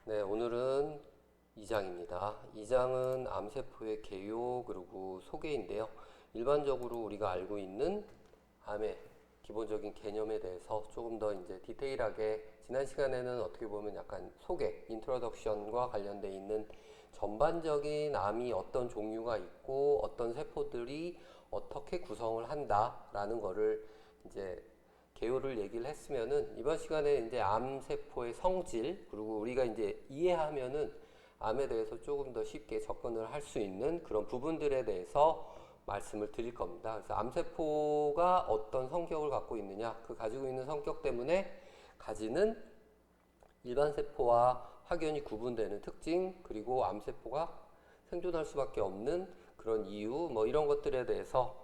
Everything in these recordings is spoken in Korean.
네, 오늘은 2장입니다. 2장은 암세포의 개요 그리고 소개인데요. 일반적으로 우리가 알고 있는 암의 기본적인 개념에 대해서 조금 더 이제 디테일하게 지난 시간에는 어떻게 보면 약간 소개, 인트로덕션과 관련돼 있는 전반적인 암이 어떤 종류가 있고 어떤 세포들이 어떻게 구성을 한다라는 거를 이제 개요를 얘기를 했으면은 이번 시간에 이제 암세포의 성질 그리고 우리가 이제 이해하면은 암에 대해서 조금 더 쉽게 접근을 할 수 있는 그런 부분들에 대해서 말씀을 드릴 겁니다. 그래서 암세포가 어떤 성격을 갖고 있느냐, 그 가지고 있는 성격 때문에 가지는 일반 세포와 확연히 구분되는 특징, 그리고 암세포가 생존할 수밖에 없는 그런 이유, 뭐 이런 것들에 대해서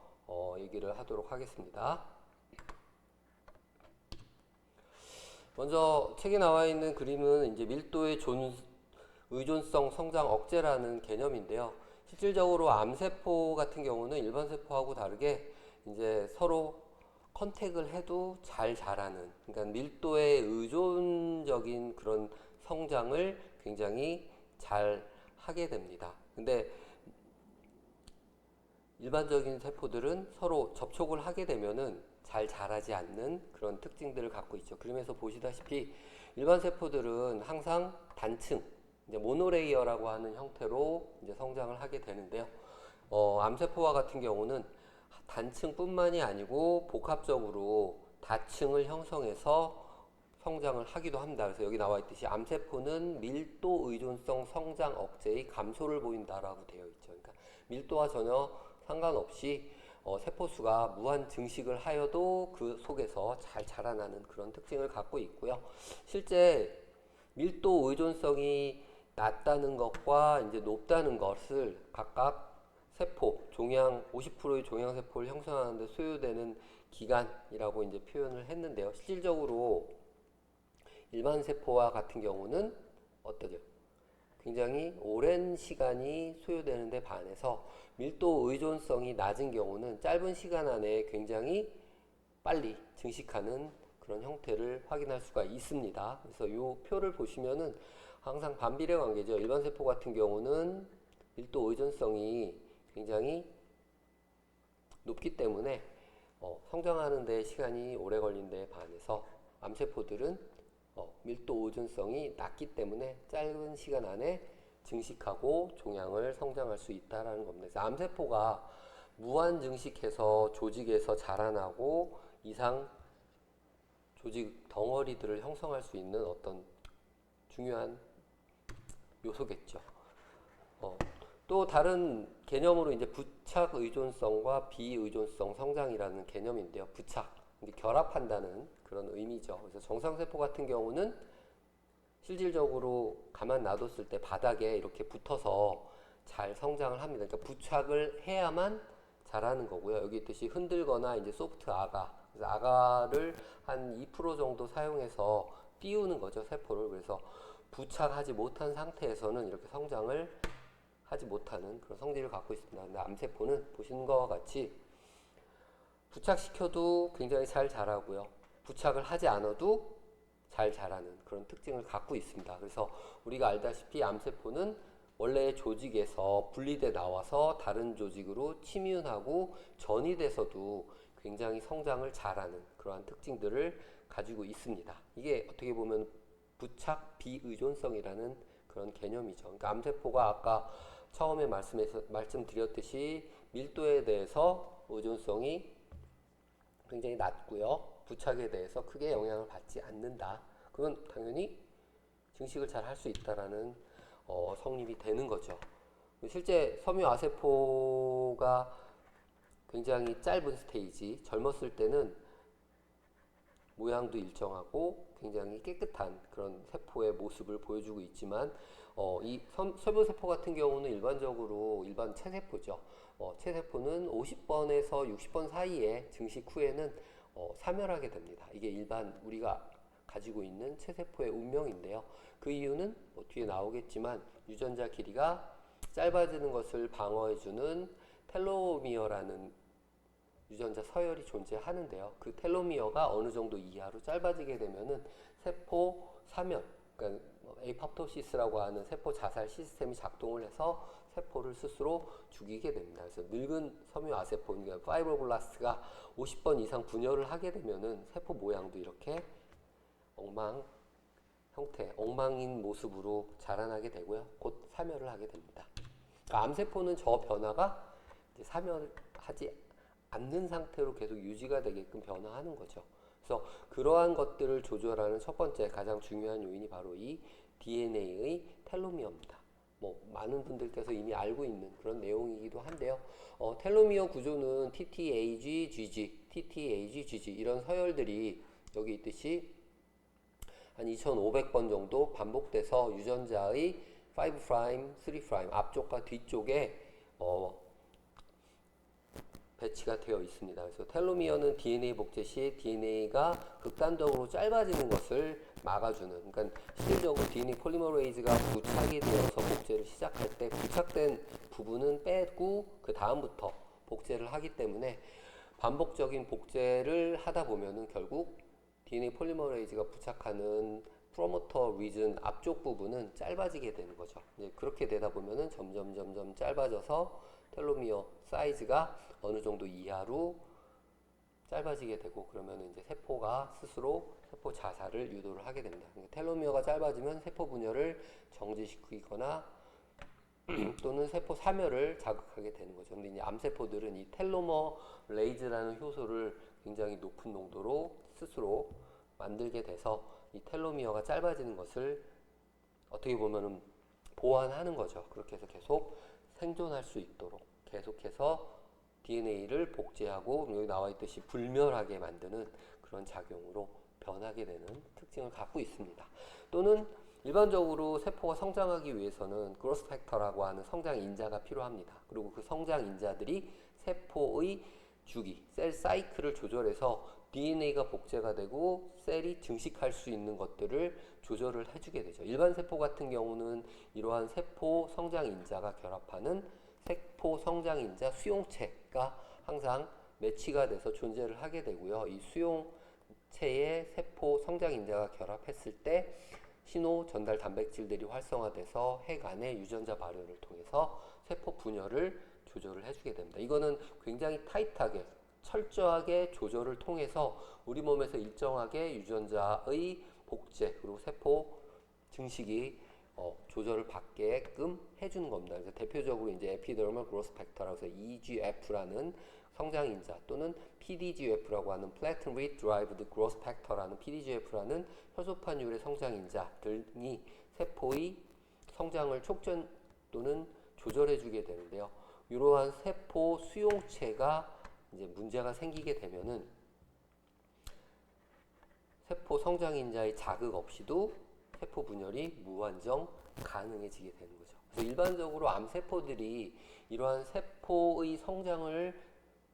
얘기를 하도록 하겠습니다. 먼저 책에 나와 있는 그림은 이제 밀도의 의존성 성장 억제라는 개념인데요. 실질적으로 암세포 같은 경우는 일반 세포하고 다르게 이제 서로 컨택을 해도 잘 자라는, 그러니까 밀도의 의존적인 그런 성장을 굉장히 잘 하게 됩니다. 근데 일반적인 세포들은 서로 접촉을 하게 되면은 잘 자라지 않는 그런 특징들을 갖고 있죠. 그러면서 보시다시피 일반 세포들은 항상 단층, 이제 모노레이어라고 하는 형태로 이제 성장을 하게 되는데요. 암세포와 같은 경우는 단층뿐만이 아니고 복합적으로 다층을 형성해서 성장을 하기도 합니다. 그래서 여기 나와 있듯이 암세포는 밀도 의존성 성장 억제의 감소를 보인다라고 되어 있죠. 그러니까 밀도와 전혀 상관없이 세포수가 무한 증식을 하여도 그 속에서 잘 자라나는 그런 특징을 갖고 있고요. 실제 밀도 의존성이 낮다는 것과 이제 높다는 것을 각각 세포, 종양 50%의 종양 세포를 형성하는데 소요되는 기간이라고 이제 표현을 했는데요. 실질적으로 일반 세포와 같은 경우는 어떠죠? 굉장히 오랜 시간이 소요되는데 반해서 밀도 의존성이 낮은 경우는 짧은 시간 안에 굉장히 빨리 증식하는 그런 형태를 확인할 수가 있습니다. 그래서 이 표를 보시면은 항상 반비례 관계죠. 일반 세포 같은 경우는 밀도 의존성이 굉장히 높기 때문에 성장하는 데 시간이 오래 걸린 데에 반해서 암세포들은 밀도 의존성이 낮기 때문에 짧은 시간 안에 증식하고 종양을 성장할 수 있다는 겁니다. 그래서 암세포가 무한 증식해서 조직에서 자라나고 이상 조직 덩어리들을 형성할 수 있는 어떤 중요한 요소겠죠. 또 다른 개념으로 이제 부착 의존성과 비의존성 성장이라는 개념인데요. 부착, 결합한다는 그런 의미죠. 그래서 정상세포 같은 경우는 실질적으로 가만 놔뒀을 때 바닥에 이렇게 붙어서 잘 성장을 합니다. 그러니까 부착을 해야만 자라는 거고요. 여기 있듯이 흔들거나 이제 소프트 아가, 그래서 아가를 한 2% 정도 사용해서 띄우는 거죠, 세포를. 그래서 부착하지 못한 상태에서는 이렇게 성장을 하지 못하는 그런 성질을 갖고 있습니다. 근데 암세포는 보시는 것과 같이 부착시켜도 굉장히 잘 자라고요. 부착을 하지 않아도 잘 자라는 그런 특징을 갖고 있습니다. 그래서 우리가 알다시피 암세포는 원래 조직에서 분리돼 나와서 다른 조직으로 침윤하고 전이돼서도 굉장히 성장을 잘하는 그러한 특징들을 가지고 있습니다. 이게 어떻게 보면 부착 비의존성이라는 그런 개념이죠. 그러니까 암세포가 아까 처음에 말씀드렸듯이 밀도에 대해서 의존성이 굉장히 낮고요. 부착에 대해서 크게 영향을 받지 않는다. 그건 당연히 증식을 잘 할 수 있다라는 성립이 되는 거죠. 실제 섬유아세포가 굉장히 짧은 스테이지, 젊었을 때는 모양도 일정하고 굉장히 깨끗한 그런 세포의 모습을 보여주고 있지만 이 섬유세포 같은 경우는 일반적으로 일반 체세포죠. 체세포는 50번에서 60번 사이에 증식 후에는 사멸하게 됩니다. 이게 일반 우리가 가지고 있는 체세포의 운명인데요. 그 이유는 뭐 뒤에 나오겠지만 유전자 길이가 짧아지는 것을 방어해주는 텔로미어라는 유전자 서열이 존재하는데요. 그 텔로미어가 어느 정도 이하로 짧아지게 되면은 세포 사멸, 그러니까 에이팝토시스라고 하는 세포 자살 시스템이 작동을 해서 세포를 스스로 죽이게 됩니다. 그래서 늙은 섬유아세포, 그러니까 파이브로블라스트가 50번 이상 분열을 하게 되면은 세포 모양도 이렇게 엉망인 모습으로 자라나게 되고요. 곧 사멸을 하게 됩니다. 그러니까 암세포는 저 변화가 이제 사멸하지 않는 상태로 계속 유지가 되게끔 변화하는 거죠. 그래서 그러한 것들을 조절하는 첫 번째 가장 중요한 요인이 바로 이 DNA의 텔로미어입니다. 뭐 많은 분들께서 이미 알고 있는 그런 내용이기도 한데요. 텔로미어 구조는 TTAG, GG 이런 서열들이 여기 있듯이 한 2500번 정도 반복돼서 유전자의 5', 3' 앞쪽과 뒤쪽에 배치가 되어 있습니다. 그래서 텔로미어는 DNA 복제 시 DNA가 극단적으로 짧아지는 것을 막아주는, 그러니까 실질적으로 DNA 폴리머레이즈가 부착이 되어서 복제를 시작할 때 부착된 부분은 빼고 그 다음부터 복제를 하기 때문에 반복적인 복제를 하다 보면은 결국 DNA 폴리머레이즈가 부착하는 프로모터 리전 앞쪽 부분은 짧아지게 되는 거죠. 이제 그렇게 되다 보면은 점점 짧아져서 텔로미어 사이즈가 어느 정도 이하로 짧아지게 되고, 그러면 이제 세포가 스스로 세포 자살을 유도를 하게 됩니다. 그러니까 텔로미어가 짧아지면 세포 분열을 정지시키거나 또는 세포 사멸을 자극하게 되는 거죠. 근데 이제 암세포들은 이 텔로머레이즈라는 효소를 굉장히 높은 농도로 스스로 만들게 돼서 이 텔로미어가 짧아지는 것을 어떻게 보면은 보완하는 거죠. 그렇게 해서 계속 생존할 수 있도록 계속해서 DNA를 복제하고 여기 나와 있듯이 불멸하게 만드는 그런 작용으로 변하게 되는 특징을 갖고 있습니다. 또는 일반적으로 세포가 성장하기 위해서는 그로스 팩터라고 하는 성장 인자가 필요합니다. 그리고 그 성장 인자들이 세포의 주기, 셀 사이클을 조절해서 DNA가 복제가 되고 셀이 증식할 수 있는 것들을 조절을 해주게 되죠. 일반 세포 같은 경우는 이러한 세포 성장 인자가 결합하는 세포 성장 인자 수용체가 항상 매치가 돼서 존재를 하게 되고요. 이 수용체에 세포 성장 인자가 결합했을 때 신호 전달 단백질들이 활성화돼서 핵 안에 유전자 발현을 통해서 세포 분열을 조절을 해주게 됩니다. 이거는 굉장히 타이트하게 철저하게 조절을 통해서 우리 몸에서 일정하게 유전자의 복제 그리고 세포 증식이 조절을 받게끔 해주는 겁니다. 그래서 대표적으로 이제 에피더멀 그로스 팩터라고 해서 EGF라는 성장인자 또는 PDGF라고 하는 Platinum Rate Derived Growth Factor라는 PDGF라는 혈소판율의 성장인자 등이 세포의 성장을 촉진 또는 조절해주게 되는데요. 이러한 세포 수용체가 이제 문제가 생기게 되면은 세포 성장인자의 자극 없이도 세포 분열이 무한정 가능해지게 되는 거죠. 그래서 일반적으로 암세포들이 이러한 세포의 성장을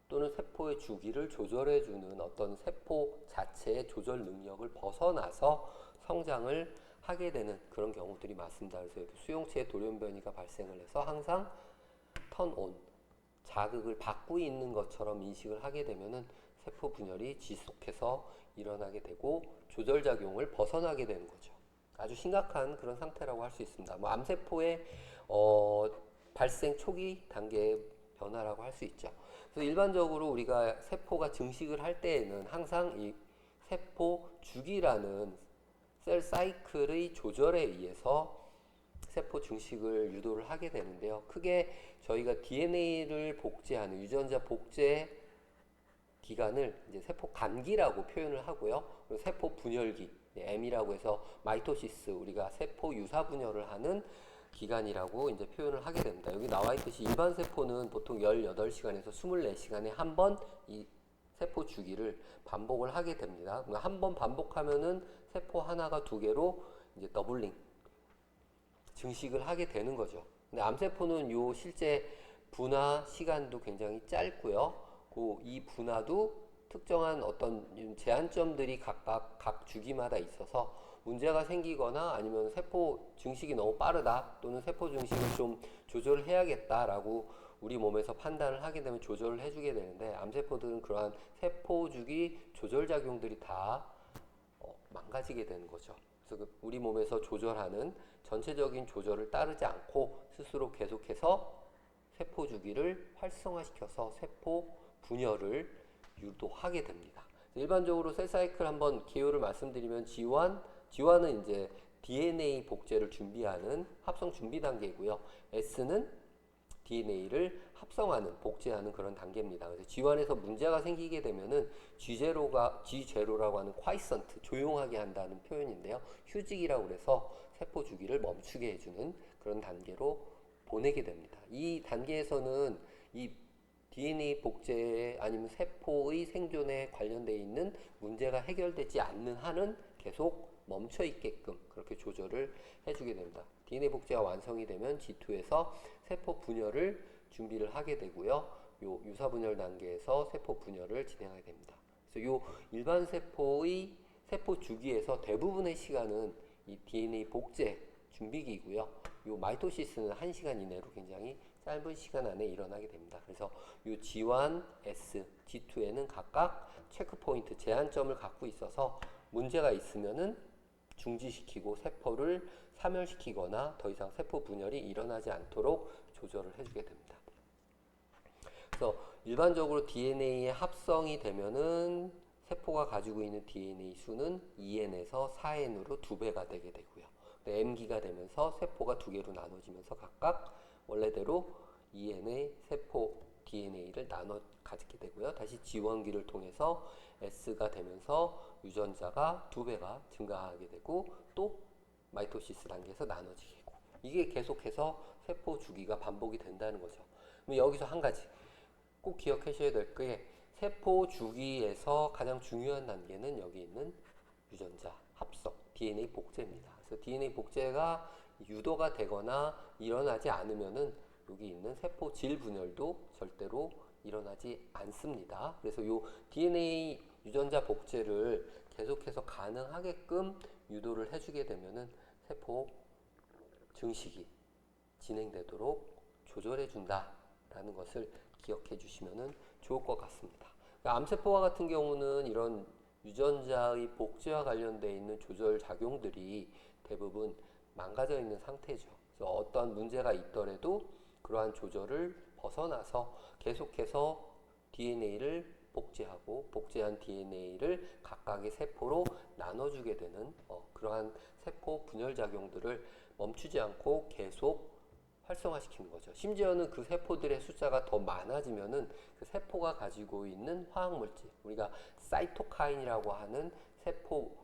또는 세포의 주기를 조절해주는 어떤 세포 자체의 조절 능력을 벗어나서 성장을 하게 되는 그런 경우들이 많습니다. 그래서 수용체의 돌연변이가 발생을 해서 항상 턴온, 자극을 받고 있는 것처럼 인식을 하게 되면은 세포 분열이 지속해서 일어나게 되고 조절작용을 벗어나게 되는 거죠. 아주 심각한 그런 상태라고 할 수 있습니다. 뭐 암세포의 발생 초기 단계의 변화라고 할 수 있죠. 그래서 일반적으로 우리가 세포가 증식을 할 때에는 항상 이 세포 주기라는 셀 사이클의 조절에 의해서 세포 증식을 유도를 하게 되는데요. 크게 저희가 DNA를 복제하는 유전자 복제 기간을 이제 세포 간기라고 표현을 하고요. 그리고 세포 분열기, M이라고 해서 마이토시스, 우리가 세포 유사 분열을 하는 기간이라고 이제 표현을 하게 됩니다. 여기 나와 있듯이 일반 세포는 보통 18시간에서 24시간에 한 번 이 세포 주기를 반복을 하게 됩니다. 한 번 반복하면은 세포 하나가 두 개로 이제 더블링, 증식을 하게 되는 거죠. 근데 암세포는 요 실제 분화 시간도 굉장히 짧고요. 이 분화도 특정한 어떤 제한점들이 각각 각 주기마다 있어서 문제가 생기거나 아니면 세포 증식이 너무 빠르다 또는 세포 증식을 좀 조절을 해야겠다라고 우리 몸에서 판단을 하게 되면 조절을 해주게 되는데 암세포들은 그러한 세포 주기 조절 작용들이 다 망가지게 되는 거죠. 그래서 우리 몸에서 조절하는 전체적인 조절을 따르지 않고 스스로 계속해서 세포 주기를 활성화시켜서 세포 분열을 유도하게 됩니다. 일반적으로 셀 사이클 한번 개요를 말씀드리면 G1은 이제 DNA 복제를 준비하는 합성 준비 단계이고요. S는 DNA를 합성하는, 복제하는 그런 단계입니다. 그래서 G1에서 문제가 생기게 되면은 G0라고 하는 콰이선트, 조용하게 한다는 표현인데요. 휴직이라고 해서 세포 주기를 멈추게 해주는 그런 단계로 보내게 됩니다. 이 단계에서는 이 DNA 복제 아니면 세포의 생존에 관련되어 있는 문제가 해결되지 않는 한은 계속 멈춰 있게끔 그렇게 조절을 해주게 됩니다. DNA 복제가 완성이 되면 G2에서 세포 분열을 준비를 하게 되고요. 요 유사 분열 단계에서 세포 분열을 진행하게 됩니다. 그래서 요 일반 세포의 세포 주기에서 대부분의 시간은 이 DNA 복제 준비기이고요. 요 마이토시스는 1시간 이내로 굉장히 짧은 시간 안에 일어나게 됩니다. 그래서 요 G1, S, G2에는 각각 체크 포인트, 제한점을 갖고 있어서 문제가 있으면은 중지시키고 세포를 사멸시키거나 더 이상 세포 분열이 일어나지 않도록 조절을 해주게 됩니다. 그래서 일반적으로 DNA의 합성이 되면은 세포가 가지고 있는 DNA 수는 2N에서 4N으로 2배가 되게 되고요. M기가 되면서 세포가 2개로 나눠지면서 각각 원래대로 2N의 세포 DNA를 나눠 가지게 되고요. 다시 G1기를 통해서 S가 되면서 유전자가 2배가 증가하게 되고 또 마이토시스 단계에서 나눠지게 되고 이게 계속해서 세포 주기가 반복이 된다는 거죠. 그럼 여기서 한 가지 꼭 기억하셔야 될 게 세포 주기에서 가장 중요한 단계는 여기 있는 유전자 합성, DNA 복제입니다. 그래서 DNA 복제가 유도가 되거나 일어나지 않으면은 여기 있는 세포 질 분열도 절대로 일어나지 않습니다. 그래서 요 DNA 유전자 복제를 계속해서 가능하게끔 유도를 해주게 되면은 세포 증식이 진행되도록 조절해 준다라는 것을 기억해 주시면 좋을 것 같습니다. 그러니까 암세포와 같은 경우는 이런 유전자의 복제와 관련되어 있는 조절 작용들이 대부분 망가져 있는 상태죠. 그래서 어떠한 문제가 있더라도 그러한 조절을 벗어나서 계속해서 DNA를 복제하고 복제한 DNA를 각각의 세포로 나눠주게 되는 그러한 세포 분열 작용들을 멈추지 않고 계속 활성화시키는 거죠. 심지어는 그 세포들의 숫자가 더 많아지면은 그 세포가 가지고 있는 화학물질, 우리가 사이토카인이라고 하는 세포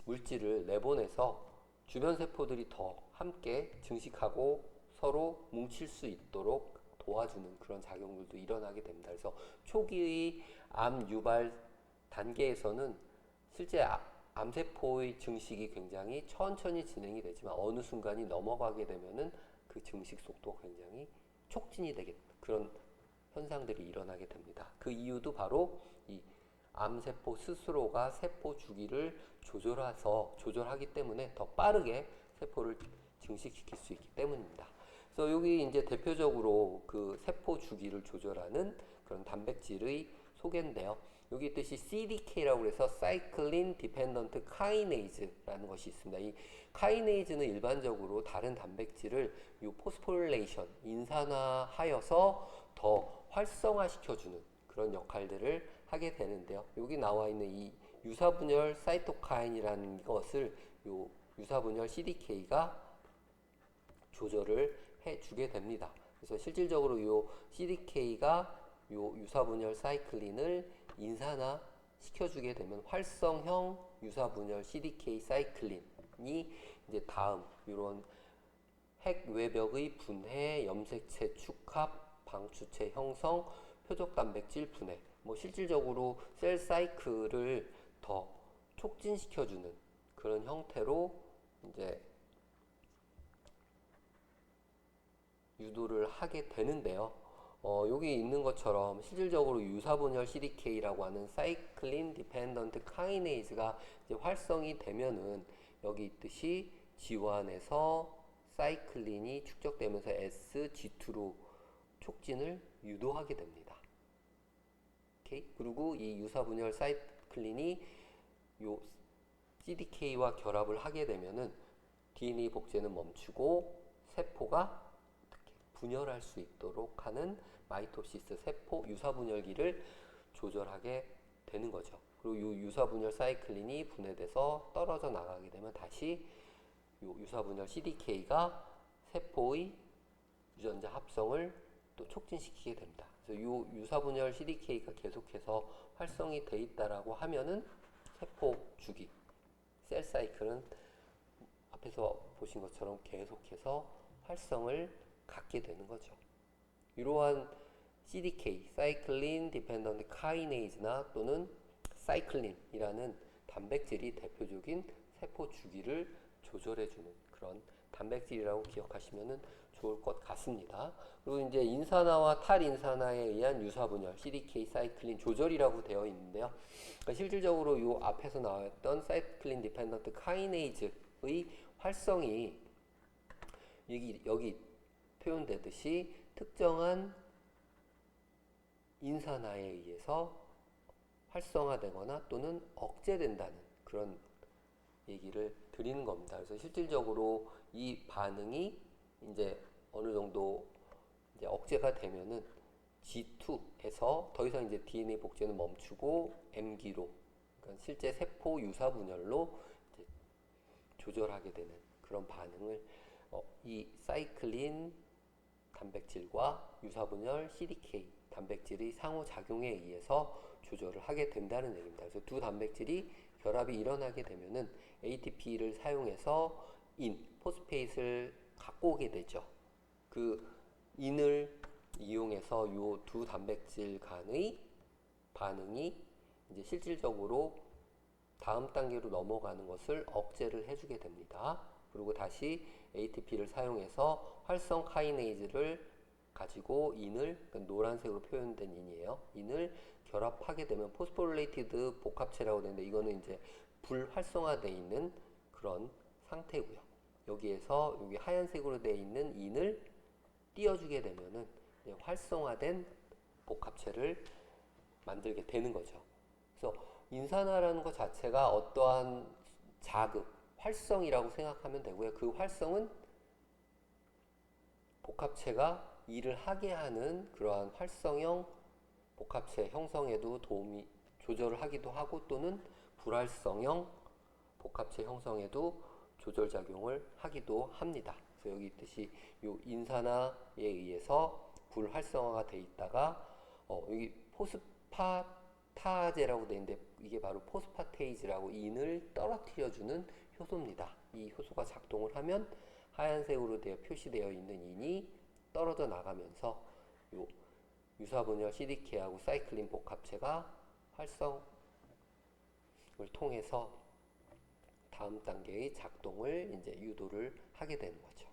물질을 내보내서 주변 세포들이 더 함께 증식하고 서로 뭉칠 수 있도록 도와주는 그런 작용들도 일어나게 됩니다. 그래서 초기의 암 유발 단계에서는 실제 암세포의 증식이 굉장히 천천히 진행이 되지만 어느 순간이 넘어가게 되면은 그 증식 속도가 굉장히 촉진이 되게 그런 현상들이 일어나게 됩니다. 그 이유도 바로 이 암세포 스스로가 세포 주기를 조절하기 때문에 더 빠르게 세포를 증식시킬 수 있기 때문입니다. 그래서 여기 이제 대표적으로 그 세포 주기를 조절하는 그런 단백질의 소개인데요. 여기 있듯이 CDK라고 해서 Cyclin Dependent Kinase라는 것이 있습니다. 이 카이네이즈는 일반적으로 다른 단백질을 요 포스포릴레이션, 인산화하여서 더 활성화시켜주는 그런 역할들을 하게 되는데요. 여기 나와 있는 이 유사분열 사이토카인이라는 것을 요 유사분열 CDK가 조절을 해주게 됩니다. 그래서 실질적으로 요 CDK가 요 유사분열 사이클린을 인산화 시켜주게 되면 활성형 유사분열 CDK 사이클린이 이제 다음 이런 핵 외벽의 분해, 염색체 축합, 방추체 형성, 표적 단백질 분해, 뭐 실질적으로 셀 사이클을 더 촉진시켜주는 그런 형태로 이제 유도를 하게 되는데요. 여기 있는 것처럼 실질적으로 유사분열 CDK라고 하는 사이클린 디펜던트 카이네이즈가 이제 활성이 되면은 여기 있듯이 G1에서 사이클린이 축적되면서 SG2로 촉진을 유도하게 됩니다. 오케이? 그리고 이 유사분열 사이클린이 요 CDK와 결합을 하게 되면은 DNA 복제는 멈추고 세포가 어떻게 분열할 수 있도록 하는 마이토시스 세포 유사분열기를 조절하게 되는 거죠. 그리고 이 유사분열 사이클린이 분해돼서 떨어져 나가게 되면 다시 이 유사분열 CDK가 세포의 유전자 합성을 또 촉진시키게 됩니다. 그래서 이 유사분열 CDK가 계속해서 활성이 돼 있다라고 하면은 세포 주기, 셀 사이클은 앞에서 보신 것처럼 계속해서 활성을 갖게 되는 거죠. 이러한 CDK, 사이클린 디펜던트 카이네이즈나 또는 사이클린이라는 단백질이 대표적인 세포 주기를 조절해주는 그런 단백질이라고 기억하시면 좋을 것 같습니다. 그리고 이제 인산화와 탈인산화에 의한 유사분열, CDK 사이클린 조절이라고 되어 있는데요. 그러니까 실질적으로 이 앞에서 나왔던 사이클린 디펜던트 카이네이즈의 활성이 여기 표현되듯이 특정한 인산화에 의해서 활성화되거나 또는 억제된다는 그런 얘기를 드리는 겁니다. 그래서 실질적으로 이 반응이 이제 어느 정도 이제 억제가 되면은 G2에서 더 이상 이제 DNA 복제는 멈추고 M기로, 그러니까 실제 세포 유사 분열로 이제 조절하게 되는 그런 반응을 이 사이클린 단백질과 유사 분열 CDK 단백질의 상호작용에 의해서 조절을 하게 된다는 얘기입니다. 그래서 두 단백질이 결합이 일어나게 되면은 ATP를 사용해서 포스페이트를 갖고 오게 되죠. 그 인을 이용해서 이 두 단백질 간의 반응이 이제 실질적으로 다음 단계로 넘어가는 것을 억제를 해주게 됩니다. 그리고 다시 ATP를 사용해서 활성 카이네이즈를 가지고 인을, 그러니까 노란색으로 표현된 인이에요. 인을 결합하게 되면 포스포릴레이티드 복합체라고 되는데 이거는 이제 불활성화되어 있는 그런 상태고요. 여기에서 여기 하얀색으로 되어 있는 인을 띄워주게 되면은 활성화된 복합체를 만들게 되는 거죠. 그래서 인산화라는 것 자체가 어떠한 자극, 활성이라고 생각하면 되고요. 그 활성은 복합체가 일을 하게 하는 그러한 활성형 복합체 형성에도 도움이 조절을 하기도 하고 또는 불활성형 복합체 형성에도 조절작용을 하기도 합니다. 그래서 여기 있듯이 요 인산화에 의해서 불활성화가 돼 있다가 여기 포스파타제라고 되어 있는데 이게 바로 포스파테이즈라고 인을 떨어뜨려주는 효소입니다. 이 효소가 작동을 하면 하얀색으로 표시되어 있는 인이 떨어져 나가면서 요 유사분열 CDK하고 사이클린 복합체가 활성을 통해서 다음 단계의 작동을 이제 유도를 하게 되는 거죠.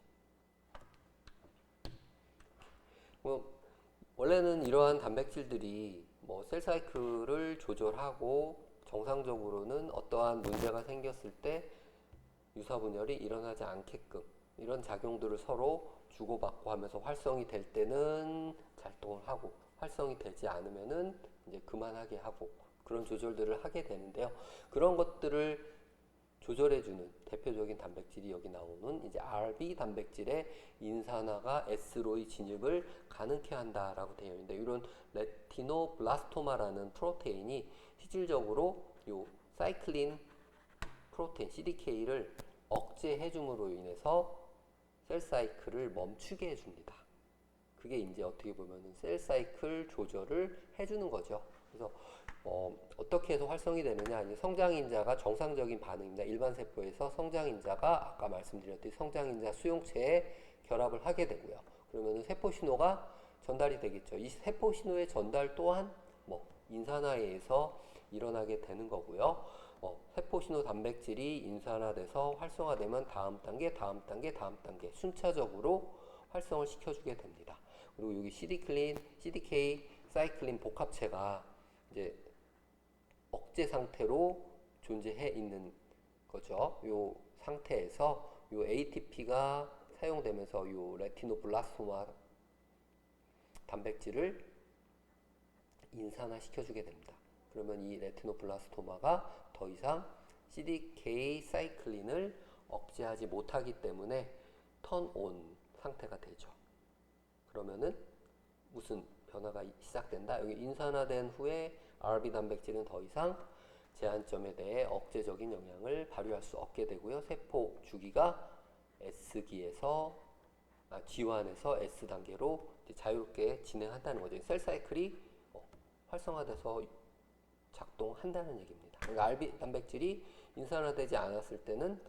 원래는 이러한 단백질들이 셀 사이클을 조절하고 정상적으로는 어떠한 문제가 생겼을 때 유사분열이 일어나지 않게끔 이런 작용들을 서로 주고받고 하면서 활성이 될 때는 작동을 하고 활성이 되지 않으면은 이제 그만하게 하고 그런 조절들을 하게 되는데요. 그런 것들을 조절해주는 대표적인 단백질이 여기 나오는 이제 RB 단백질의 인산화가 S로의 진입을 가능케 한다라고 되어 있는데 이런 레티노블라스토마라는 프로테인이 실질적으로 요 사이클린 프로테인 CDK를 억제해줌으로 인해서 셀 사이클을 멈추게 해줍니다. 그게 이제 어떻게 보면은 셀 사이클 조절을 해주는 거죠. 그래서 어떻게 해서 활성이 되느냐, 이제 성장인자가 정상적인 반응입니다. 일반 세포에서 성장인자가 아까 말씀드렸듯이 성장인자 수용체에 결합을 하게 되고요. 그러면은 세포 신호가 전달이 되겠죠. 이 세포 신호의 전달 또한 인산화에 의해서 일어나게 되는 거고요. 세포 신호 단백질이 인산화돼서 활성화되면 다음 단계, 다음 단계, 다음 단계 순차적으로 활성을 시켜주게 됩니다. 그리고 여기 CDK, 사이클린 복합체가 이제 억제 상태로 존재해 있는 거죠. 요 상태에서 요 ATP가 사용되면서 요 레티노블라스토마 단백질을 인산화 시켜주게 됩니다. 그러면 이 레티노블라스토마가 더 이상 CDK 사이클린을 억제하지 못하기 때문에 턴온 상태가 되죠. 그러면은 무슨 변화가 시작된다? 여기 인산화된 후에 RB 단백질은 더 이상 제한점에 대해 억제적인 영향을 발휘할 수 없게 되고요. 세포 주기가 G1에서 S 단계로 자유롭게 진행한다는 거죠. 셀 사이클이 활성화돼서 작동한다는 얘기입니다. 그러니까 RB 단백질이 인산화되지 않았을 때는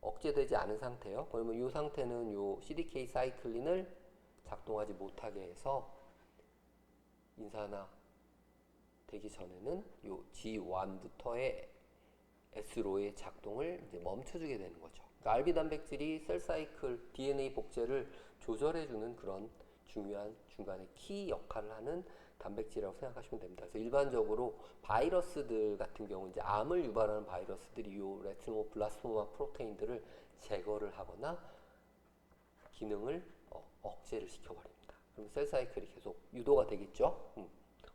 억제되지 않은 상태예요. 그러면 이 상태는 요 CDK 사이클린을 작동하지 못하게 해서 인산화 되기 전에는 요 G1부터의 S로의 작동을 이제 멈춰주게 되는 거죠. 그러니까 RB 단백질이 셀 사이클 DNA 복제를 조절해주는 그런 중요한 중간에 키 역할을 하는 단백질이라고 생각하시면 됩니다. 그래서 일반적으로 바이러스들 같은 경우 이제 암을 유발하는 바이러스들이 이 레티노블라스토마 프로테인들을 제거를 하거나 기능을 억제를 시켜버립니다. 그럼 셀 사이클이 계속 유도가 되겠죠.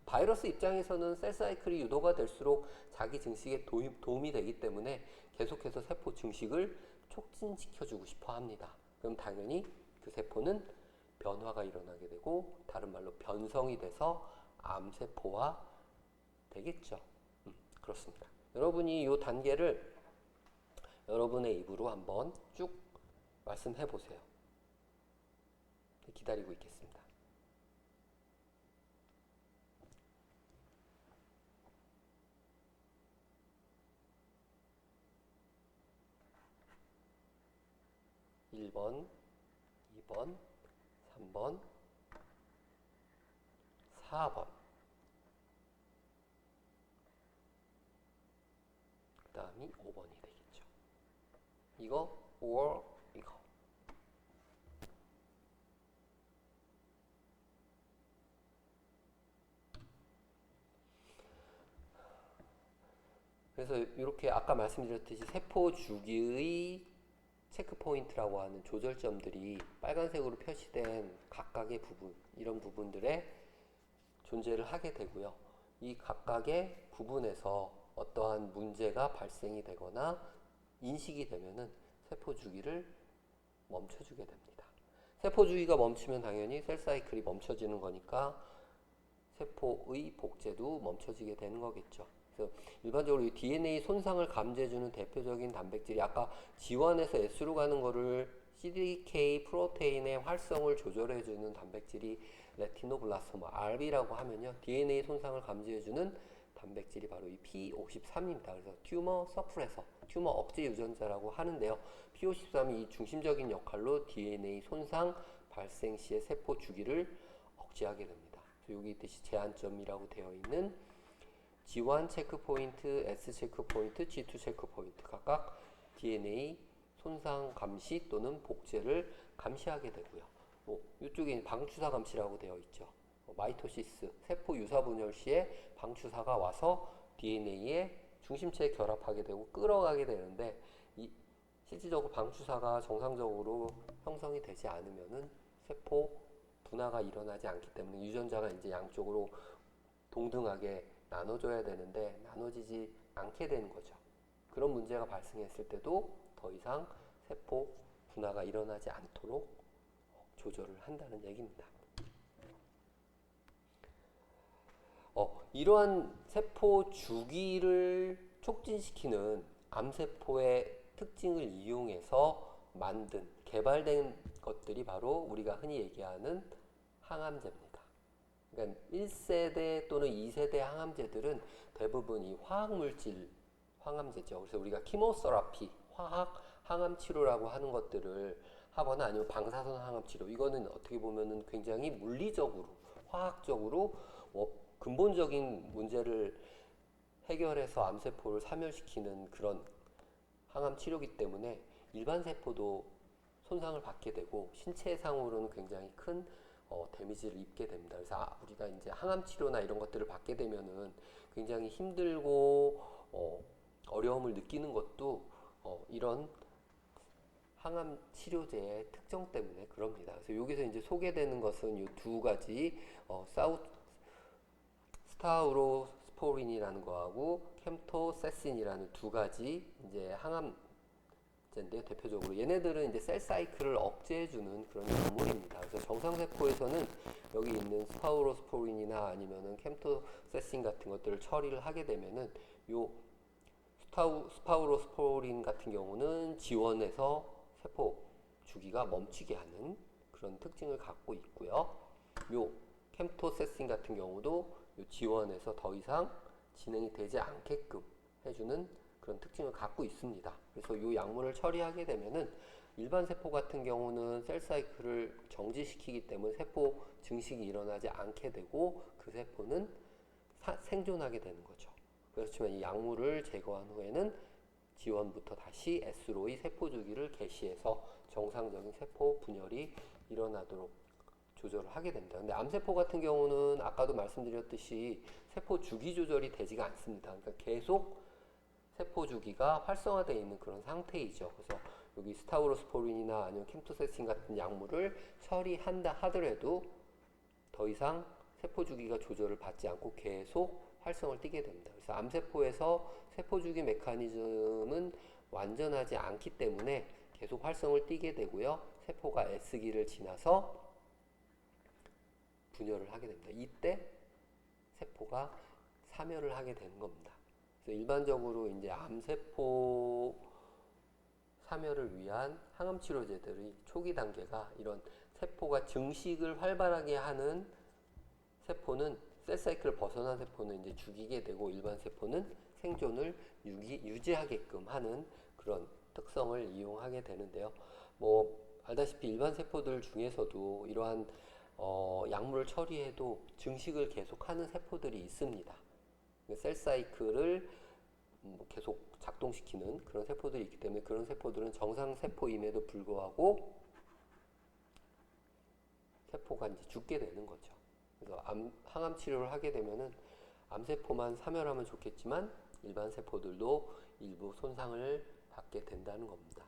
바이러스 입장에서는 셀 사이클이 유도가 될수록 자기 증식에 도움이 되기 때문에 계속해서 세포 증식을 촉진시켜주고 싶어 합니다. 그럼 당연히 그 세포는 변화가 일어나게 되고 다른 말로 변성이 돼서 암세포화 되겠죠. 그렇습니다. 여러분이 이 단계를 여러분의 입으로 한번 쭉 말씀해 보세요. 기다리고 있겠습니다. (1번) (2번) (3번) (4번) 그 다음이 5번이 되겠죠. 이거 or 이거. 그래서 이렇게 아까 말씀드렸듯이 세포 주기의 체크 포인트라고 하는 조절점들이 빨간색으로 표시된 각각의 부분, 이런 부분들에 존재를 하게 되고요. 이 각각의 부분에서 어떠한 문제가 발생이 되거나 인식이 되면은 세포 주기를 멈춰주게 됩니다. 세포 주기가 멈추면 당연히 셀 사이클이 멈춰지는 거니까 세포의 복제도 멈춰지게 되는 거겠죠. 그래서 일반적으로 이 DNA 손상을 감지해주는 대표적인 단백질이 아까 G1에서 S로 가는 거를 CDK 프로테인의 활성을 조절해주는 단백질이 레티노블라스토마 RB라고 하면요, DNA 손상을 감지해주는 단백질이 바로 이 P53입니다. 그래서 튜머 서프레서, 튜머 억제 유전자라고 하는데요. P53이 이 중심적인 역할로 DNA 손상 발생 시의 세포 주기를 억제하게 됩니다. 여기 있듯이 제한점이라고 되어 있는 G1 체크 포인트, S 체크 포인트, G2 체크 포인트 각각 DNA 손상 감시 또는 복제를 감시하게 되고요. 이쪽에 방추사 감시라고 되어 있죠. 마이토시스, 세포 유사 분열 시에 방추사가 와서 DNA에 중심체에 결합하게 되고 끌어가게 되는데 실질적으로 방추사가 정상적으로 형성이 되지 않으면은 세포 분화가 일어나지 않기 때문에 유전자가 이제 양쪽으로 동등하게 나눠줘야 되는데 나눠지지 않게 되는 거죠. 그런 문제가 발생했을 때도 더 이상 세포 분화가 일어나지 않도록 조절을 한다는 얘기입니다. 이러한 세포 주기를 촉진시키는 암세포의 특징을 이용해서 개발된 것들이 바로 우리가 흔히 얘기하는 항암제입니다. 그러니까 1세대 또는 2세대 항암제들은 대부분 이 화학물질 항암제죠. 그래서 우리가 키모세라피, 화학 항암 치료라고 하는 것들을 하거나 아니면 방사선 항암 치료, 이거는 어떻게 보면은 굉장히 물리적으로, 화학적으로 근본적인 문제를 해결해서 암세포를 사멸시키는 그런 항암 치료이기 때문에 일반 세포도 손상을 받게 되고 신체상으로는 굉장히 큰 데미지를 입게 됩니다. 그래서 우리가 이제 항암 치료나 이런 것들을 받게 되면은 굉장히 힘들고 어려움을 느끼는 것도 이런 항암 치료제의 특정 때문에 그럽니다. 그래서 여기서 이제 소개되는 것은 이 두 가지 스타우로스피린 스파우로스포린이라는 거하고 캠토세신이라는 두 가지 이제 항암제인데 대표적으로 얘네들은 이제 셀 사이클을 억제해주는 그런 약물입니다. 그래서 정상세포에서는 여기 있는 스파우로스포린이나 아니면은 캠토세신 같은 것들을 처리를 하게 되면은 요 스파우로스포린 같은 경우는 지원해서 세포 주기가 멈추게 하는 그런 특징을 갖고 있고요. 요 캠토세신 같은 경우도 요 지원해서 더 이상 진행이 되지 않게끔 해주는 그런 특징을 갖고 있습니다. 그래서 요 약물을 처리하게 되면은 일반 세포 같은 경우는 셀 사이클을 정지시키기 때문에 세포 증식이 일어나지 않게 되고 그 세포는 생존하게 되는 거죠. 그렇지만 이 약물을 제거한 후에는 지원부터 다시 S로의 세포 주기를 개시해서 정상적인 세포 분열이 일어나도록 조절을 하게 됩니다. 근데 암세포 같은 경우는 아까도 말씀드렸듯이 세포 주기 조절이 되지가 않습니다. 그러니까 계속 세포 주기가 활성화되어 있는 그런 상태이죠. 그래서 여기 스타우로스포린이나 아니면 캠토세신 같은 약물을 처리한다 하더라도 더 이상 세포 주기가 조절을 받지 않고 계속 활성을 띠게 됩니다. 그래서 암세포에서 세포 주기 메커니즘은 완전하지 않기 때문에 계속 활성을 띠게 되고요. 세포가 S기를 지나서 분열을 하게 됩니다. 이때 세포가 사멸을 하게 되는 겁니다. 그래서 일반적으로 이제 암세포 사멸을 위한 항암 치료제들의 초기 단계가 이런 세포가 증식을 활발하게 하는 세포는 셀 사이클을 벗어난 세포는 이제 죽이게 되고 일반 세포는 생존을 유지하게끔 하는 그런 특성을 이용하게 되는데요. 뭐 알다시피 일반 세포들 중에서도 이러한 약물을 처리해도 증식을 계속하는 세포들이 있습니다. 셀 사이클을 계속 작동시키는 그런 세포들이 있기 때문에 그런 세포들은 정상 세포임에도 불구하고 세포가 이제 죽게 되는 거죠. 그래서 항암 치료를 하게 되면은 암세포만 사멸하면 좋겠지만 일반 세포들도 일부 손상을 받게 된다는 겁니다.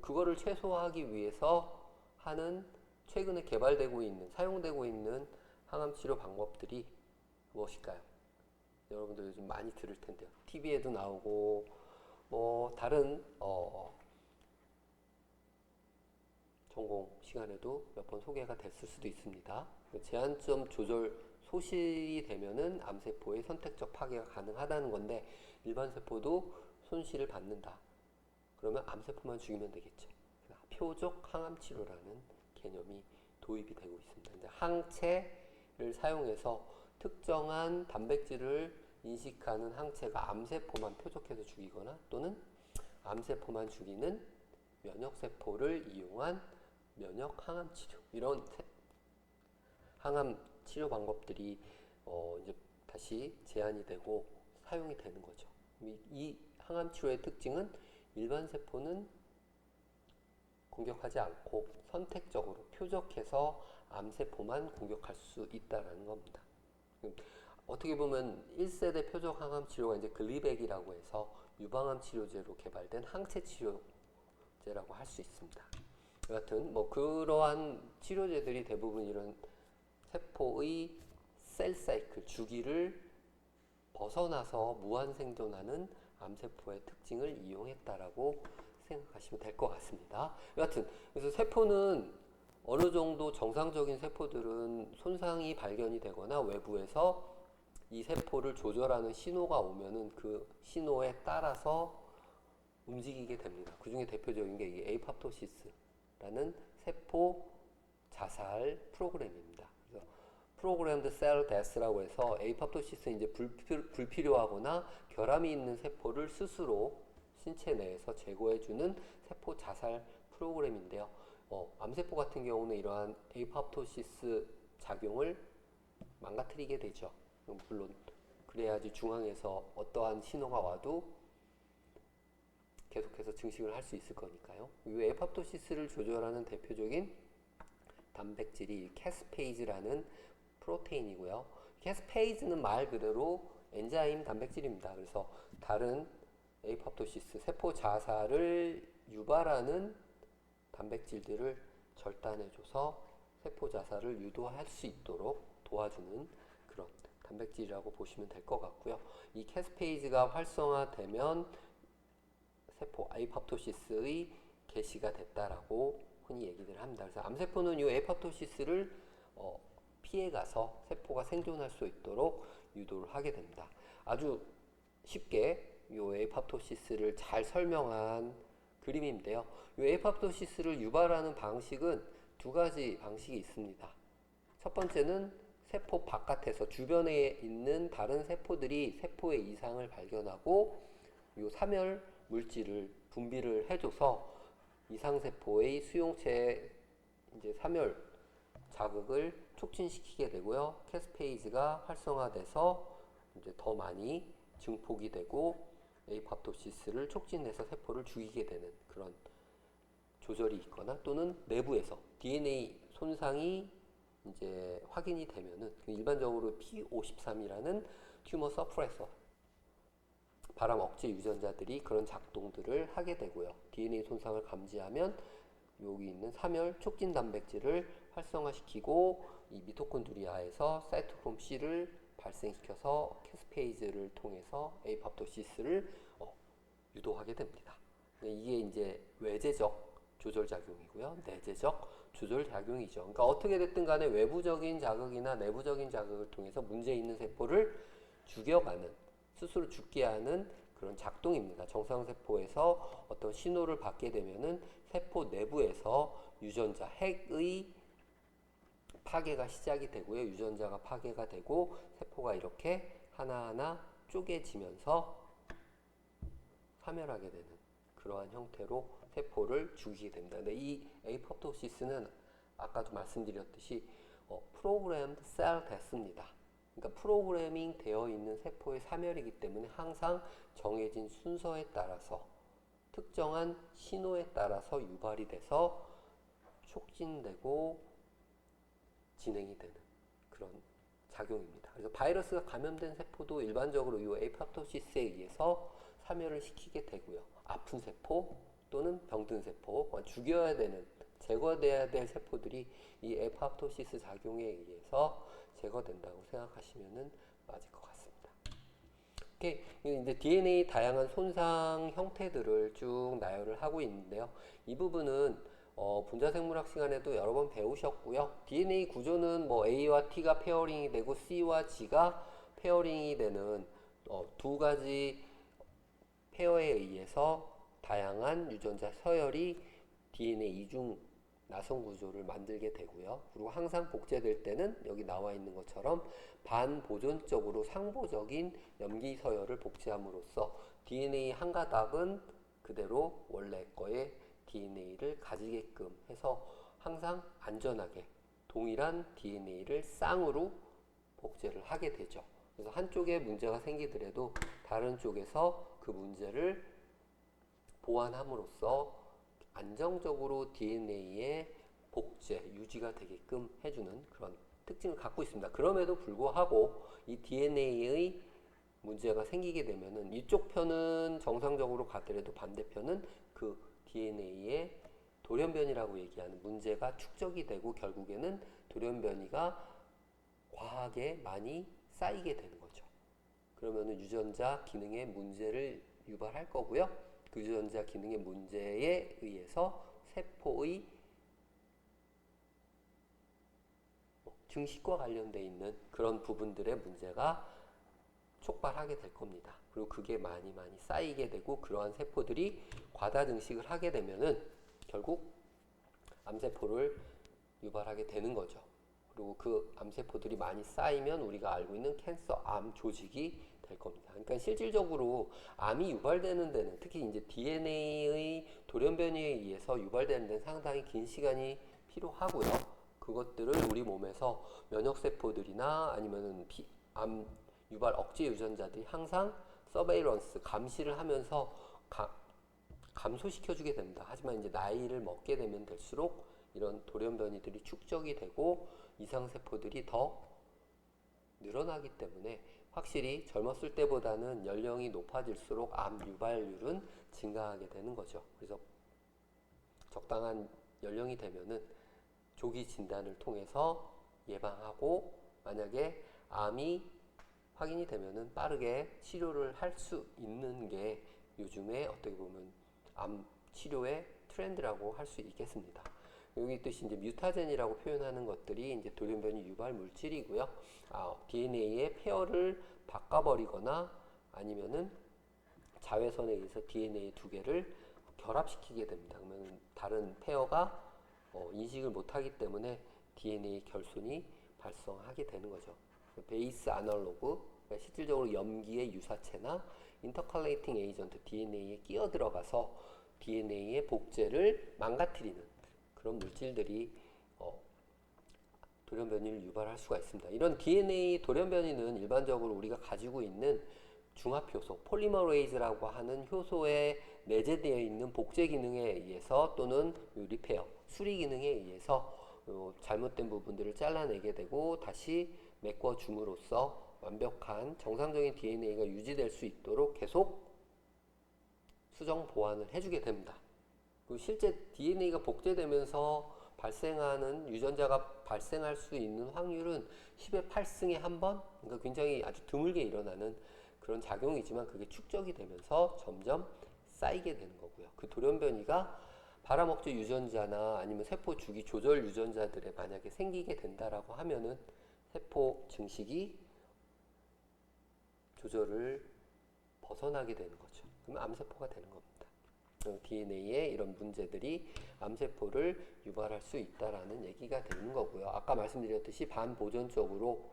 그거를 최소화하기 위해서 하는 최근에 개발되고 있는, 사용되고 있는 항암 치료 방법들이 무엇일까요? 여러분들 요즘 많이 들을 텐데요. TV에도 나오고 뭐 다른 전공 시간에도 몇 번 소개가 됐을 수도 있습니다. 제한점 조절 소실이 되면은 암세포의 선택적 파괴가 가능하다는 건데 일반 세포도 손실을 받는다. 그러면 암세포만 죽이면 되겠죠. 표적 항암 치료라는 개념이 도입이 되고 있습니다. 이제 항체를 사용해서 특정한 단백질을 인식하는 항체가 암세포만 표적해서 죽이거나 또는 암세포만 죽이는 면역세포를 이용한 면역 항암 치료, 이런 항암 치료 방법들이 이제 다시 제한이 되고 사용이 되는 거죠. 이 항암 치료의 특징은 일반 세포는 공격하지 않고 선택적으로 표적해서 암세포만 공격할 수 있다는 겁니다. 어떻게 보면 1세대 표적 항암 치료가 이제 글리백이라고 해서 유방암 치료제로 개발된 항체 치료제라고 할 수 있습니다. 여하튼 뭐 그러한 치료제들이 대부분 이런 세포의 셀 사이클 주기를 벗어나서 무한 생존하는 암세포의 특징을 이용했다라고 생각하시면 될 것 같습니다. 여하튼 그래서 세포는 어느 정도 정상적인 세포들은 손상이 발견이 되거나 외부에서 이 세포를 조절하는 신호가 오면은 그 신호에 따라서 움직이게 됩니다. 그 중에 대표적인 게 이 에이팝토시스라는 세포 자살 프로그램입니다. 그래서 프로그램드 셀 데스라고 해서 에이팝토시스 이제 불필요하거나 결함이 있는 세포를 스스로 신체 내에서 제거해주는 세포 자살 프로그램인데요. 암세포 같은 경우는 이러한 에이팝토시스 작용을 망가뜨리게 되죠. 물론 그래야지 중앙에서 어떠한 신호가 와도 계속해서 증식을 할 수 있을 거니까요. 이 에이팝토시스를 조절하는 대표적인 단백질이 캐스페이즈라는 프로테인이고요. 캐스페이즈는 말 그대로 엔자임 단백질입니다. 그래서 다른 에이팝토시스, 세포 자살을 유발하는 단백질들을 절단해줘서 세포 자살을 유도할 수 있도록 도와주는 그런 단백질이라고 보시면 될 것 같고요. 이 캐스페이즈가 활성화되면 세포 아이파토시스의 개시가 됐다라고 흔히 얘기를 합니다. 그래서 암세포는 이 에이파토시스를 피해가서 세포가 생존할 수 있도록 유도를 하게 됩니다. 아주 쉽게 이 에이파토시스를 잘 설명한 그림인데요. 이 에이파토시스를 유발하는 방식은 두 가지 방식이 있습니다. 첫 번째는 세포 바깥에서 주변에 있는 다른 세포들이 세포의 이상을 발견하고 이 사멸 물질을 분비를 해줘서 이상세포의 수용체의 이제 사멸 자극을 촉진시키게 되고요. 캐스페이즈가 활성화돼서 이제 더 많이 증폭이 되고 에이파토시스를 촉진해서 세포를 죽이게 되는 그런 조절이 있거나 또는 내부에서 DNA 손상이 이제 확인이 되면은 일반적으로 P53이라는 튜머 서프레서 발암 억제 유전자들이 그런 작동들을 하게 되고요. DNA 손상을 감지하면 여기 있는 사멸 촉진 단백질을 활성화시키고 이 미토콘드리아에서 사이토크롬 C를 발생시켜서 캐스페이즈를 통해서 에이파토시스를 유도하게 됩니다. 이게 이제 외제적 조절작용이고요. 내재적 조절작용이죠. 그러니까 어떻게 됐든 간에 외부적인 자극이나 내부적인 자극을 통해서 문제 있는 세포를 죽여가는, 스스로 죽게 하는 그런 작동입니다. 정상세포에서 어떤 신호를 받게 되면은 세포 내부에서 유전자, 핵의 파괴가 시작이 되고요. 유전자가 파괴가 되고 세포가 이렇게 하나하나 쪼개지면서 사멸하게 되는 그러한 형태로 세포를 죽이게 됩니다. 근데 이 에이포토시스는 아까도 말씀드렸듯이 프로그램드 셀 데스입니다. 그러니까 프로그래밍 되어 있는 세포의 사멸이기 때문에 항상 정해진 순서에 따라서 특정한 신호에 따라서 유발이 돼서 촉진되고 진행이 되는 그런 작용입니다. 그래서 바이러스가 감염된 세포도 일반적으로 이 에이파토시스에 의해서 사멸을 시키게 되고요. 아픈 세포 또는 병든 세포, 죽여야 되는, 제거돼야 될 세포들이 이 에이파토시스 작용에 의해서 제거된다고 생각하시면 맞을 것 같습니다. 이렇게 이제 DNA 다양한 손상 형태들을 쭉 나열을 하고 있는데요. 이 부분은 분자생물학 시간에도 여러 번 배우셨고요. DNA 구조는 뭐 A와 T가 페어링이 되고 C와 G가 페어링이 되는 두 가지 페어에 의해서 다양한 유전자 서열이 DNA 이중 나선 구조를 만들게 되고요. 그리고 항상 복제될 때는 여기 나와 있는 것처럼 반보존적으로 상보적인 염기 서열을 복제함으로써 DNA 한 가닥은 그대로 원래 거의 DNA를 가지게끔 해서 항상 안전하게 동일한 DNA를 쌍으로 복제를 하게 되죠. 그래서 한쪽에 문제가 생기더라도 다른 쪽에서 그 문제를 보완함으로써 안정적으로 DNA의 복제, 유지가 되게끔 해주는 그런 특징을 갖고 있습니다. 그럼에도 불구하고 이 DNA의 문제가 생기게 되면은 이쪽 편은 정상적으로 가더라도 반대편은 그 DNA의 돌연변이라고 얘기하는 문제가 축적이 되고 결국에는 돌연변이가 과하게 많이 쌓이게 되는 거죠. 그러면은 유전자 기능에 문제를 유발할 거고요. 그 유전자 기능의 문제에 의해서 세포의 증식과 관련되어 있는 그런 부분들의 문제가 촉발하게 될 겁니다. 그리고 그게 많이 쌓이게 되고 그러한 세포들이 과다 증식을 하게 되면은 결국 암세포를 유발하게 되는 거죠. 그리고 그 암세포들이 많이 쌓이면 우리가 알고 있는 캔서 암 조직이 될 겁니다. 그러니까 실질적으로 암이 유발되는 데는 특히 이제 DNA의 돌연변이에 의해서 유발되는 데는 상당히 긴 시간이 필요하고요. 그것들을 우리 몸에서 면역세포들이나 아니면은 암 유발 억제 유전자들이 항상 서베이런스 감시를 하면서 감소시켜주게 됩니다. 하지만 이제 나이를 먹게 되면 될수록 이런 돌연변이들이 축적이 되고 이상세포들이 더 늘어나기 때문에 확실히 젊었을 때보다는 연령이 높아질수록 암 유발률은 증가하게 되는 거죠. 그래서 적당한 연령이 되면은 조기 진단을 통해서 예방하고 만약에 암이 확인이 되면은 빠르게 치료를 할 수 있는 게 요즘에 어떻게 보면 암 치료의 트렌드라고 할 수 있겠습니다. 여기 있듯이 이제 뮤타젠이라고 표현하는 것들이 이제 돌연변이 유발 물질이고요. DNA의 페어를 바꿔버리거나 아니면은 자외선에 의해서 DNA 두 개를 결합시키게 됩니다. 그러면 다른 페어가 인식을 못하기 때문에 DNA 결손이 발생하게 되는 거죠. 베이스 아날로그, 그러니까 실질적으로 염기의 유사체나 인터칼레이팅 에이전트 DNA에 끼어 들어가서 DNA의 복제를 망가뜨리는 그런 물질들이 돌연변이를 유발할 수가 있습니다. 이런 DNA 돌연변이는 일반적으로 우리가 가지고 있는 중합효소, 폴리머레이즈라고 하는 효소에 내재되어 있는 복제 기능에 의해서 또는 리페어, 수리 기능에 의해서 잘못된 부분들을 잘라내게 되고 다시 메꿔줌으로써 완벽한 정상적인 DNA가 유지될 수 있도록 계속 수정 보완을 해주게 됩니다. 그리고 실제 DNA가 복제되면서 발생하는 유전자가 발생할 수 있는 확률은 10의 8승에 한 번, 그러니까 굉장히 아주 드물게 일어나는 그런 작용이지만 그게 축적이 되면서 점점 쌓이게 되는 거고요. 그 돌연변이가 발암억제 유전자나 아니면 세포 주기 조절 유전자들에 만약에 생기게 된다라고 하면은 세포 증식이 조절을 벗어나게 되는 거죠. 그러면 암세포가 되는 겁니다. DNA에 이런 문제들이 암세포를 유발할 수 있다라는 얘기가 되는 거고요. 아까 말씀드렸듯이 반보존적으로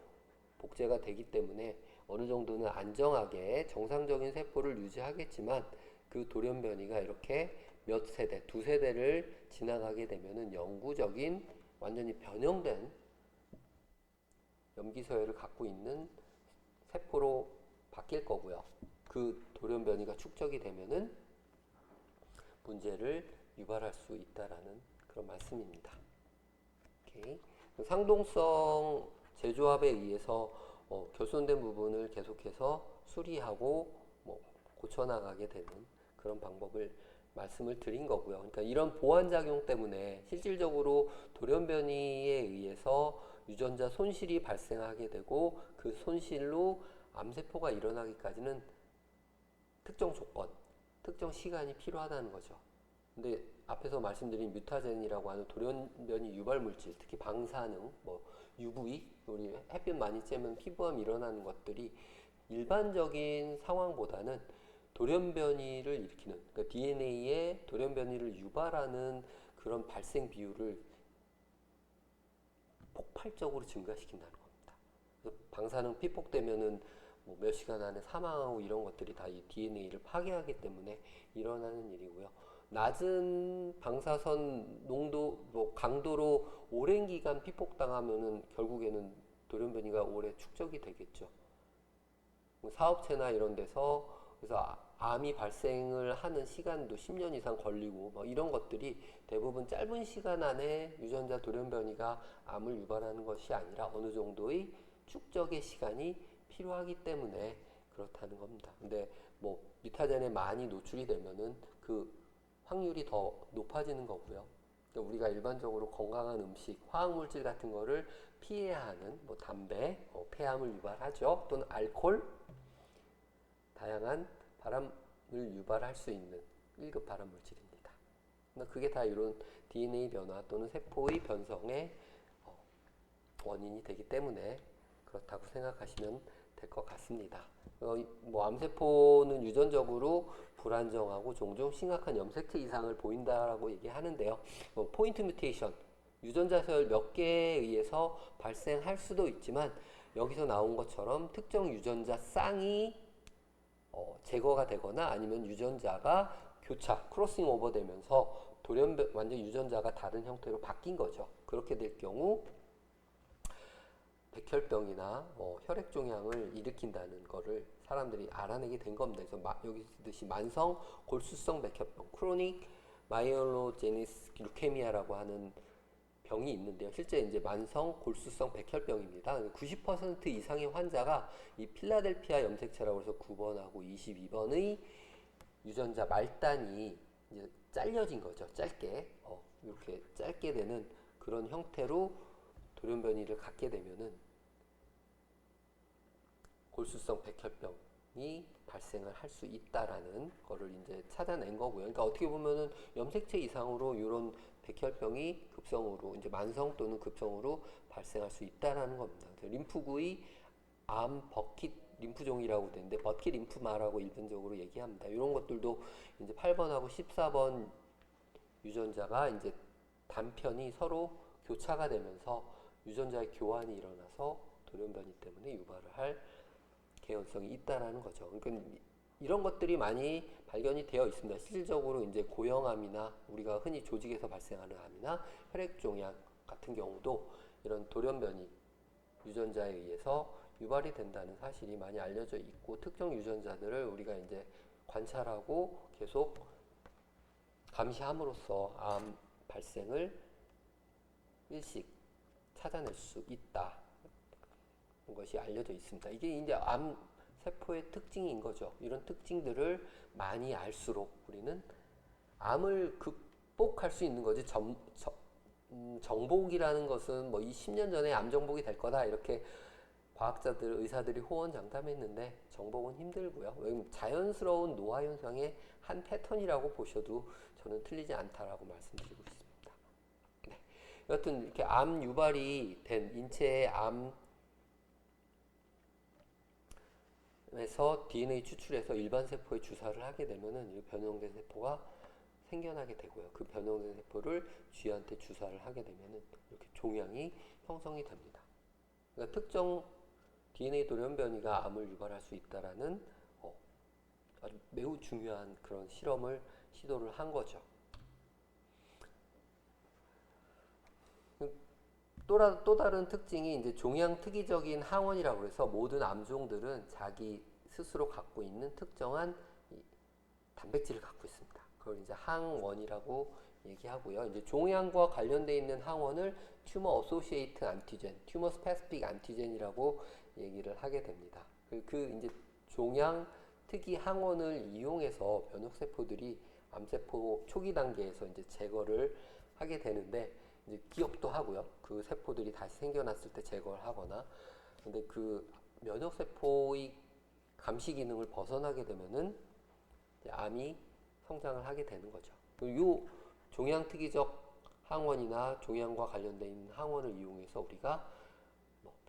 복제가 되기 때문에 어느 정도는 안정하게 정상적인 세포를 유지하겠지만 그 돌연변이가 이렇게 몇 세대, 두 세대를 지나가게 되면은 영구적인 완전히 변형된 염기서열을 갖고 있는 세포로 바뀔 거고요. 그 돌연변이가 축적이 되면은 문제를 유발할 수 있다라는 그런 말씀입니다. 오케이. 상동성 재조합에 의해서 결손된 부분을 계속해서 수리하고 고쳐나가게 되는 그런 방법을 말씀을 드린 거고요. 그러니까 이런 보완작용 때문에 실질적으로 돌연변이에 의해서 유전자 손실이 발생하게 되고 그 손실로 암세포가 일어나기까지는 특정 조건, 특정 시간이 필요하다는 거죠. 근데 앞에서 말씀드린 뮤타젠이라고 하는 돌연변이 유발 물질, 특히 방사능, UV, 우리 햇빛 많이 쬐면 피부암 일어나는 것들이 일반적인 상황보다는 돌연변이를 일으키는, 그러니까 DNA에 돌연변이를 유발하는 그런 발생 비율을 폭발적으로 증가시킨다는 겁니다. 그래서 방사능 피폭되면은 몇 시간 안에 사망하고 이런 것들이 다 이 DNA를 파괴하기 때문에 일어나는 일이고요. 낮은 방사선 농도, 강도로 오랜 기간 피폭당하면은 결국에는 돌연변이가 오래 축적이 되겠죠. 사업체나 이런 데서 그래서 암이 발생을 하는 시간도 10년 이상 걸리고 이런 것들이 대부분 짧은 시간 안에 유전자 돌연변이가 암을 유발하는 것이 아니라 어느 정도의 축적의 시간이 필요하기 때문에 그렇다는 겁니다. 근데 뮤타젠에 많이 노출이 되면은 그 확률이 더 높아지는 거고요. 그러니까 우리가 일반적으로 건강한 음식, 화학물질 같은 거를 피해야 하는 담배, 폐암을 유발하죠. 또는 알코올, 다양한 발암을 유발할 수 있는 1급 발암 물질입니다. 그게 다 이런 DNA 변화 또는 세포의 변성의 원인이 되기 때문에 그렇다고 생각하시면 될 것 같습니다. 암세포는 유전적으로 불안정하고 종종 심각한 염색체 이상을 보인다라고 얘기하는데요. 포인트 뮤테이션, 유전자 서열 몇 개에 의해서 발생할 수도 있지만 여기서 나온 것처럼 특정 유전자 쌍이 제거가 되거나 아니면 유전자가 교차, 크로싱 오버 되면서 완전 유전자가 다른 형태로 바뀐 거죠. 그렇게 될 경우 백혈병이나 혈액종양을 일으킨다는 거를 사람들이 알아내게 된 겁니다. 그래서 여기 있듯이 만성 골수성 백혈병, 크로닉 마이엘로제니스 루케미아라고 하는 병이 있는데요. 실제 이제 만성 골수성 백혈병입니다. 90% 이상의 환자가 이 필라델피아 염색체라고 해서 9번하고 22번의 유전자 말단이 이제 잘려진 거죠. 짧게 이렇게 짧게 되는 그런 형태로 돌연변이를 갖게 되면은 골수성 백혈병이 발생을 할 수 있다라는 거를 이제 찾아낸 거고요. 그러니까 어떻게 보면은 염색체 이상으로 이런 백혈병이 급성으로 이제 만성 또는 급성으로 발생할 수 있다라는 겁니다. 림프구의 암 버킷 림프종이라고 되는데 버킷 림프마라고 일반적으로 얘기합니다. 이런 것들도 이제 8번하고 14번 유전자가 이제 단편이 서로 교차가 되면서 유전자의 교환이 일어나서 돌연변이 때문에 유발을 할 개연성이 있다라는 거죠. 그러니까 이런 것들이 많이 발견이 되어 있습니다. 실질적으로 이제 고형암이나 우리가 흔히 조직에서 발생하는 암이나 혈액종양 같은 경우도 이런 돌연변이 유전자에 의해서 유발이 된다는 사실이 많이 알려져 있고 특정 유전자들을 우리가 이제 관찰하고 계속 감시함으로써 암 발생을 일식 찾아낼 수 있다. 것이 알려져 있습니다. 이게 이제 암 세포의 특징인 거죠. 이런 특징들을 많이 알수록 우리는 암을 극복할 수 있는 거지. 정복이라는 것은 뭐 이 10년 전에 암 정복이 될 거다 이렇게 과학자들, 의사들이 호언장담했는데 정복은 힘들고요. 왜냐면 자연스러운 노화 현상의 한 패턴이라고 보셔도 저는 틀리지 않다라고 말씀드리고 있습니다. 네. 여하튼 이렇게 암 유발이 된 인체의 암에서 DNA 추출해서 일반 세포에 주사를 하게 되면은 이 변형된 세포가 생겨나게 되고요. 그 변형된 세포를 쥐한테 주사를 하게 되면은 이렇게 종양이 형성이 됩니다. 그러니까 특정 DNA 돌연변이가 암을 유발할 수 있다라는 아주 매우 중요한 그런 실험을 시도를 한 거죠. 또 다른 특징이 이제 종양 특이적인 항원이라고 해서 모든 암종들은 자기 스스로 갖고 있는 특정한 단백질을 갖고 있습니다. 그걸 이제 항원이라고 얘기하고요. 이제 종양과 관련되어 있는 항원을 튜머 어소시에이트 안티젠, 튜머 스페시픽 안티젠이라고 얘기를 하게 됩니다. 그 이제 종양 특이 항원을 이용해서 면역 세포들이 암세포 초기 단계에서 이제 제거를 하게 되는데 이제 기억도 하고요. 그 세포들이 다시 생겨났을 때 제거를 하거나 근데 그 면역 세포의 감시 기능을 벗어나게 되면은 이제 암이 성장을 하게 되는 거죠. 이 종양 특이적 항원이나 종양과 관련된 있는 항원을 이용해서 우리가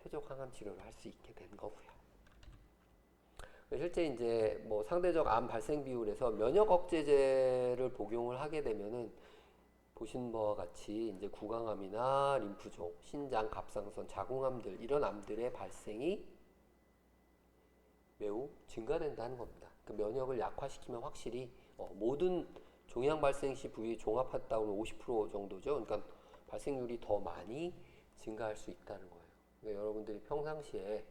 표적 항암 치료를 할 수 있게 된 거고요. 실제 이제 뭐 상대적 암 발생 비율에서 면역 억제제를 복용을 하게 되면은 보신 바와 같이 이제 구강암이나 림프종, 신장, 갑상선, 자궁암들 이런 암들의 발생이 매우 증가된다는 겁니다. 그 면역을 약화시키면 확실히 모든 종양 발생 시 부위 종합했다 보면 50% 정도죠. 그러니까 발생률이 더 많이 증가할 수 있다는 거예요. 그러니까 여러분들이 평상시에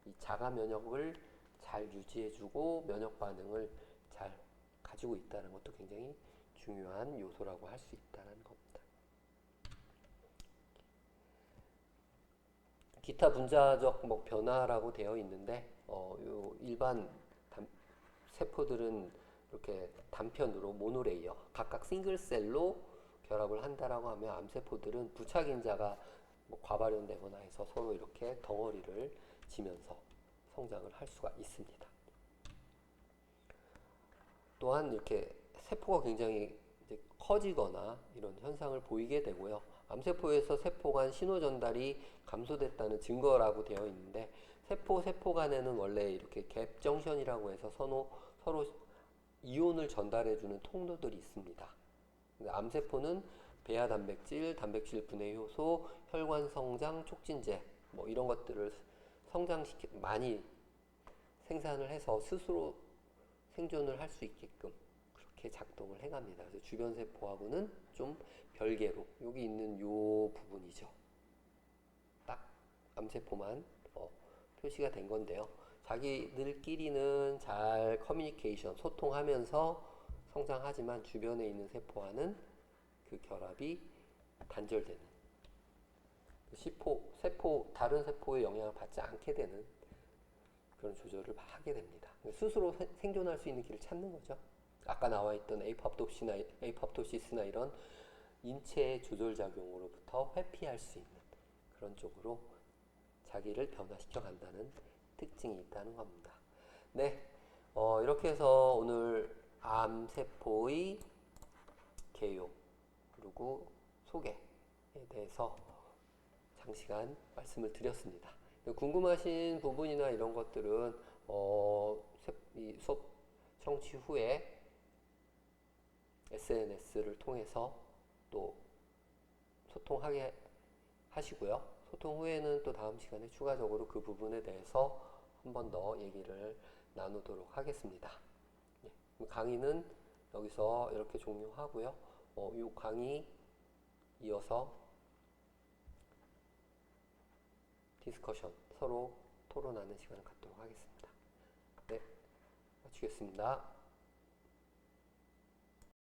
이 자가 면역을 잘 유지해주고 면역 반응을 잘 가지고 있다는 것도 굉장히 중요한 요소라고 할 수 있다는 겁니다. 기타 분자적 뭐 변화라고 되어 있는데 요 일반 세포들은 이렇게 단편으로 모노레이어 각각 싱글셀로 결합을 한다라고 하면 암세포들은 부착인자가 뭐 과발현되거나 해서 서로 이렇게 덩어리를 지면서 성장을 할 수가 있습니다. 또한 이렇게 세포가 굉장히 이제 커지거나 이런 현상을 보이게 되고요. 암세포에서 세포 간 신호 전달이 감소됐다는 증거라고 되어 있는데 세포 간에는 원래 이렇게 갭 정션이라고 해서 서로 이온을 전달해주는 통로들이 있습니다. 암세포는 배아 단백질, 단백질 분해 효소, 혈관 성장 촉진제 뭐 이런 것들을 많이 생산을 해서 스스로 생존을 할 수 있게끔 그렇게 작동을 해갑니다. 그래서 주변 세포하고는 좀 별개로 여기 있는 요 부분이죠. 딱 암세포만 표시가 된 건데요. 자기들끼리는 잘 커뮤니케이션, 소통하면서 성장하지만 주변에 있는 세포와는 그 결합이 단절되는 다른 세포의 영향을 받지 않게 되는 그런 조절을 하게 됩니다. 스스로 생존할 수 있는 길을 찾는 거죠. 아까 나와 있던 에이팝토시스나 이런 인체의 조절작용으로부터 회피할 수 있는 그런 쪽으로 자기를 변화시켜 간다는 특징이 있다는 겁니다. 네, 이렇게 해서 오늘 암세포의 개요 그리고 소개에 대해서 장시간 말씀을 드렸습니다. 궁금하신 부분이나 이런 것들은 이 수업 청취 후에 SNS를 통해서 또 소통하게 하시고요. 소통 후에는 또 다음 시간에 추가적으로 그 부분에 대해서 한 번 더 얘기를 나누도록 하겠습니다. 강의는 여기서 이렇게 종료하고요. 이 강의 이어서 디스커션, 서로 토론하는 시간을 갖도록 하겠습니다. 네, 마치겠습니다.